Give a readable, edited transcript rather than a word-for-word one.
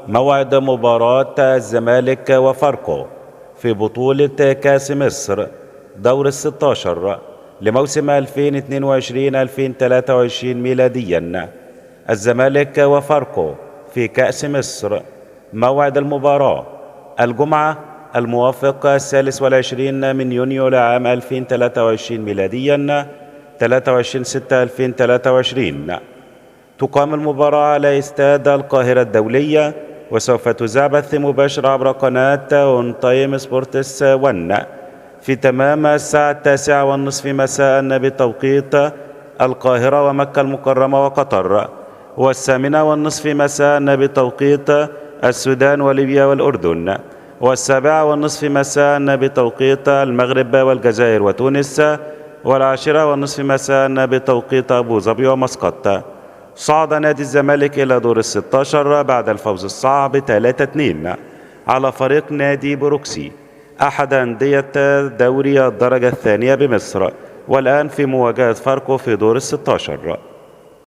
موعد مباراة الزمالك وفاركو في بطولة كأس مصر دور ال16 لموسم 2022-2023 ميلاديا. الزمالك وفاركو في كأس مصر. موعد المباراة الجمعة الموافق 23 من يونيو لعام 2023 ميلاديا 23/6/2023. تقام المباراة على استاد القاهرة الدولية، وسوف تذاع مباشر عبر قناة اون تايم سبورتس 1 في تمام الساعة 9:30 مساء بتوقيت القاهرة ومكة المكرمة وقطر، و8:30 مساء بتوقيت السودان وليبيا والأردن، و7:30 مساء بتوقيت المغرب والجزائر وتونس، و10:30 مساء بتوقيت أبو ظبي ومسقط. صعد نادي الزمالك إلى دور ال16 بعد الفوز الصعب 3-2 على فريق نادي بروكسي أحد أندية دوري الدرجة الثانية بمصر، والآن في مواجهة فاركو في دور ال16.